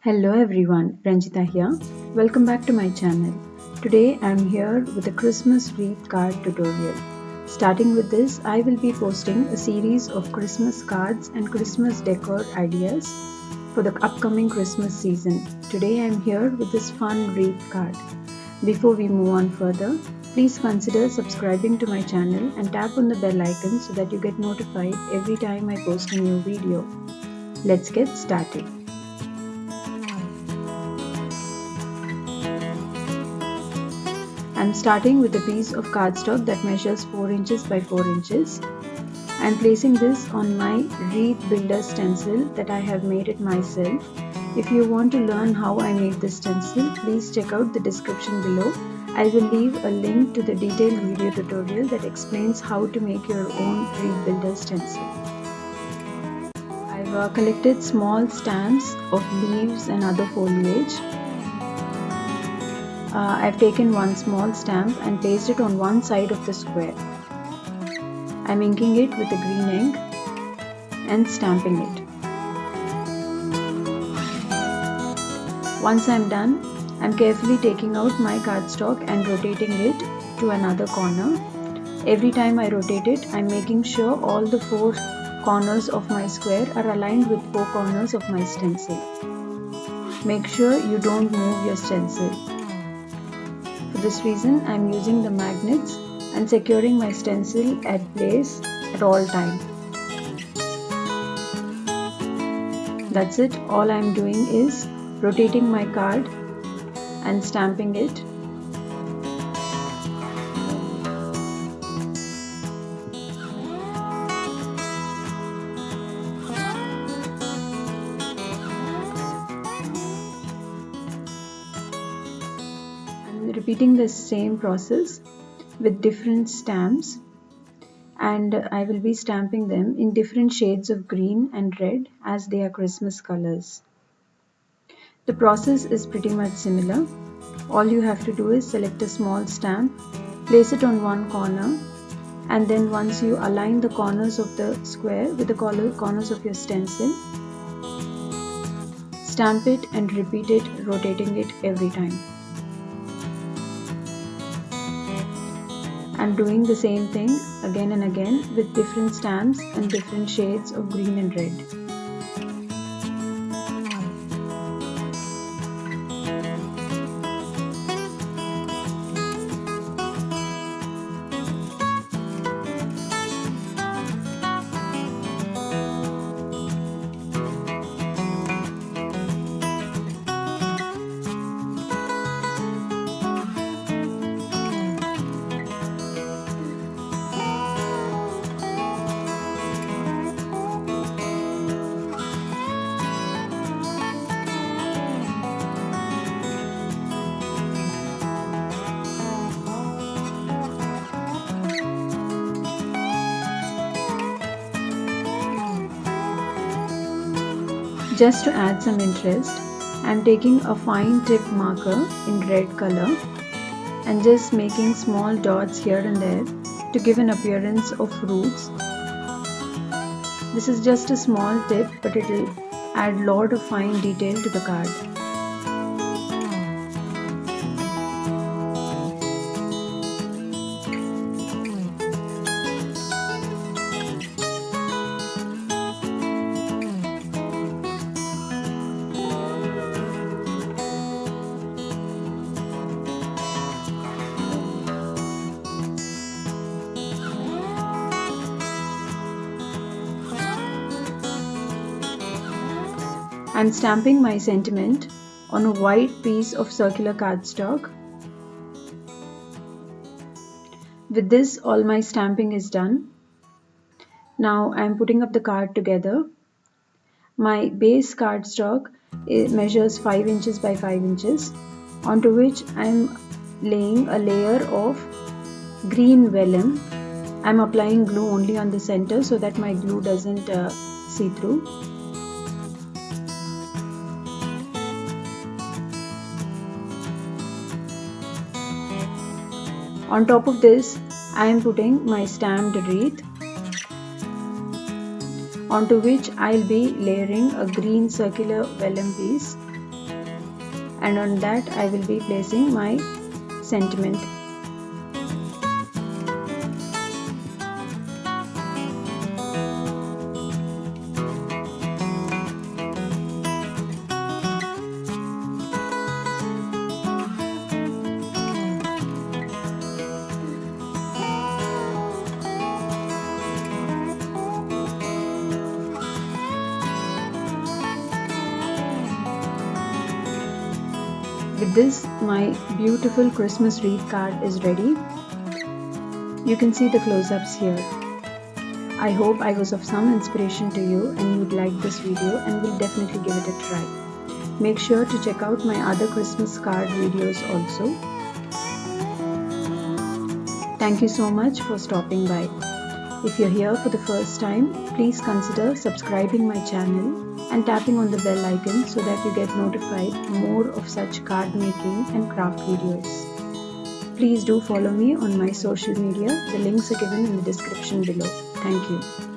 Hello everyone, Ranjitha here. Welcome back to my channel. Today I am here with a Christmas wreath card tutorial. Starting with this, I will be posting a series of Christmas cards and Christmas decor ideas for the upcoming Christmas season. Today I am here with this fun wreath card. Before we move on further, please consider subscribing to my channel and tap on the bell icon so that you get notified every time I post a new video. Let's get started. I'm starting with a piece of cardstock that measures 4 inches by 4 inches. I'm placing this on my wreath builder stencil that I have made it myself. If you want to learn how I made this stencil, please check out the description below. I will leave a link to the detailed video tutorial that explains how to make your own wreath builder stencil. I've collected small stamps of leaves and other foliage. I've taken one small stamp and placed it on one side of the square. I'm inking it with a green ink and stamping it. Once I'm done, I'm carefully taking out my cardstock and rotating it to another corner. Every time I rotate it, I'm making sure all the 4 corners of my square are aligned with 4 corners of my stencil. Make sure you don't move your stencil. For this reason, I am using the magnets and securing my stencil at place at all times. That's it. All I am doing is rotating my card and stamping it. Repeating the same process with different stamps, and I will be stamping them in different shades of green and red as they are Christmas colors. The process is pretty much similar. All you have to do is select a small stamp, place it on one corner, and then once you align the corners of the square with the corners of your stencil, stamp it and repeat it, rotating it every time. I'm doing the same thing again and again with different stamps and different shades of green and red. Just to add some interest, I am taking a fine tip marker in red color and just making small dots here and there to give an appearance of roots. This is just a small tip, but it will add a lot of fine detail to the card. I'm stamping my sentiment on a white piece of circular cardstock. With this, all my stamping is done. Now I'm putting up the card together. My base cardstock measures 5 inches by 5 inches, onto which I'm laying a layer of green vellum. I'm applying glue only on the center so that my glue doesn't see through. On top of this, I am putting my stamped wreath. onto which I'll be layering a green circular vellum piece and on that I will be placing my sentiment. With this, my beautiful Christmas wreath card is ready. You can see the close-ups here. I hope I was of some inspiration to you and you'd like this video and will definitely give it a try. Make sure to check out my other Christmas card videos also. Thank you so much for stopping by. If you're here for the first time, please consider subscribing my channel and tapping on the bell icon so that you get notified more of such card making and craft videos. Please do follow me on my social media. The links are given in the description below. Thank you.